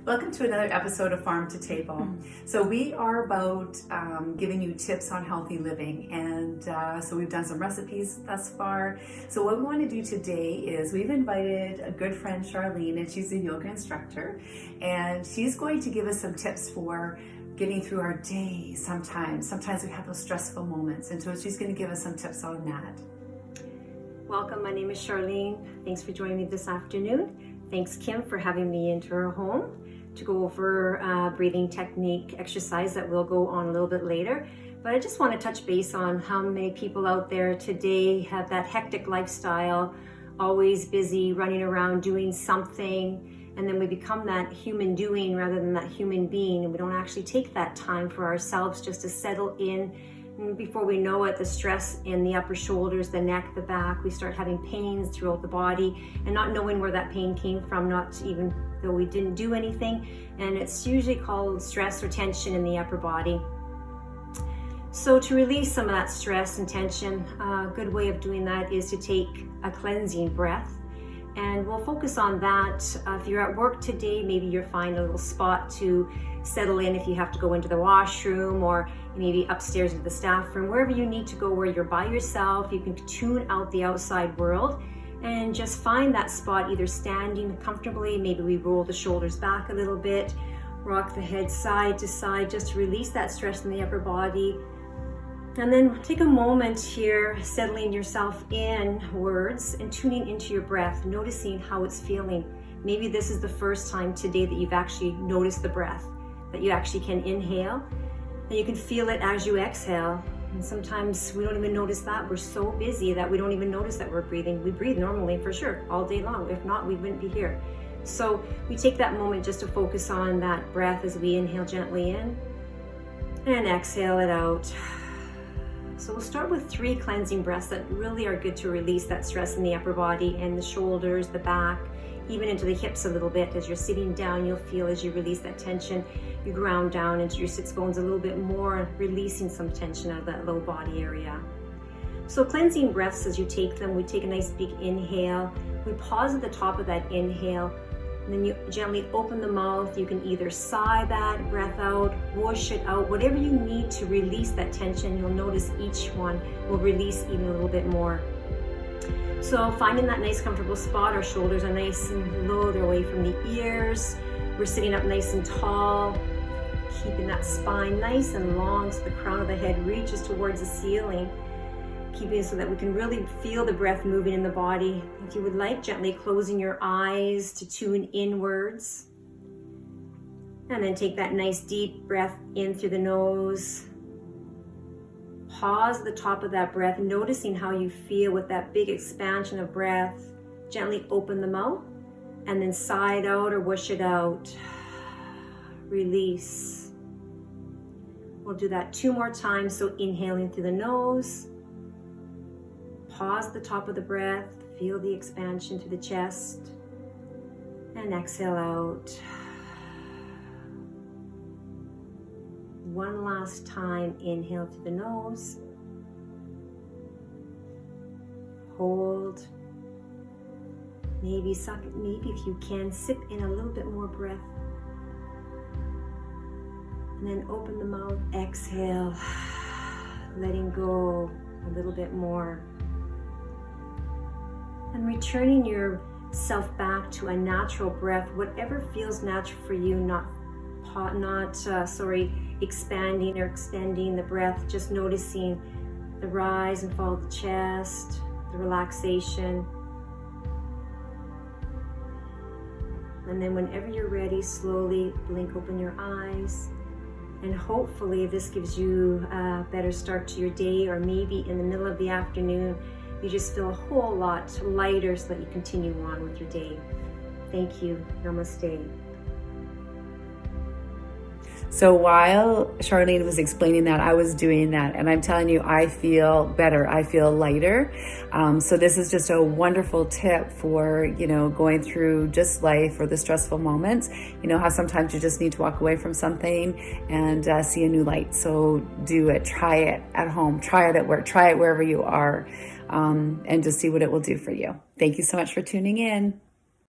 Welcome to another episode of Farm to Table. So we are about giving you tips on healthy living, and so we've done some recipes thus far. So what we want to do today is we've invited a good friend, Charlene, and she's a yoga instructor, and she's going to give us some tips for getting through our day. Sometimes we have those stressful moments, and so she's going to give us some tips on that. Welcome, my name is Charlene. Thanks for joining me this afternoon. Thanks, Kim, for having me into her home to go over breathing technique exercise that we'll go on a little bit later. But I just want to touch base on how many people out there today have that hectic lifestyle, always busy, running around doing something, and then we become that human doing rather than that human being, and we don't actually take that time for ourselves just to settle in. And before we know it, the stress in the upper shoulders, the neck, the back, we start having pains throughout the body and not knowing where that pain came from, not even though we didn't do anything. And it's usually called stress or tension in the upper body. So to release some of that stress and tension, a good way of doing that is to take a cleansing breath. And we'll focus on that. If you're at work today, maybe you're finding a little spot to settle in if you have to go into the washroom, or maybe upstairs into the staff room, wherever you need to go where you're by yourself. You can tune out the outside world and just find that spot, either standing comfortably, maybe we roll the shoulders back a little bit, rock the head side to side, just to release that stress in the upper body. And then take a moment here, settling yourself inwards and tuning into your breath, noticing how it's feeling. Maybe this is the first time today that you've actually noticed the breath, that you actually can inhale, and you can feel it as you exhale. And sometimes we don't even notice that. We're so busy that we don't even notice that we're breathing. We breathe normally, for sure, all day long. If not, we wouldn't be here. So we take that moment just to focus on that breath as we inhale gently in and exhale it out. So we'll start with 3 cleansing breaths that really are good to release that stress in the upper body and the shoulders, the back, even into the hips a little bit. As you're sitting down, you'll feel as you release that tension, you ground down into your sits bones a little bit more, releasing some tension out of that low body area. So cleansing breaths, as you take them, we take a nice big inhale. We pause at the top of that inhale, and then you gently open the mouth. You can either sigh that breath out, whoosh it out, whatever you need to release that tension. You'll notice each one will release even a little bit more. So finding that nice comfortable spot, our shoulders are nice and low, they're away from the ears. We're sitting up nice and tall, keeping that spine nice and long so the crown of the head reaches towards the ceiling. Keeping it so that we can really feel the breath moving in the body. If you would like, gently closing your eyes to tune inwards. And then take that nice deep breath in through the nose. Pause at the top of that breath, noticing how you feel with that big expansion of breath. Gently open the mouth and then sigh it out or whoosh it out. Release. We'll do that 2 more times. So inhaling through the nose. Pause at the top of the breath, feel the expansion through the chest, and exhale out. One last time, inhale through the nose, hold, maybe suck it, maybe if you can, sip in a little bit more breath, and then open the mouth, exhale, letting go a little bit more. And returning yourself back to a natural breath, whatever feels natural for you, not expanding or extending the breath, just noticing the rise and fall of the chest, the relaxation. And then whenever you're ready, slowly blink open your eyes. And hopefully this gives you a better start to your day, or maybe in the middle of the afternoon, you just feel a whole lot lighter so that you continue on with your day. Thank you. Namaste. So while Charlene was explaining that, I was doing that, and I'm telling you, I feel better. I feel lighter. So this is just a wonderful tip for, going through just life or the stressful moments. How sometimes you just need to walk away from something and see a new light. So do it. Try it at home. Try it at work. Try it wherever you are, and just see what it will do for you. Thank you so much for tuning in.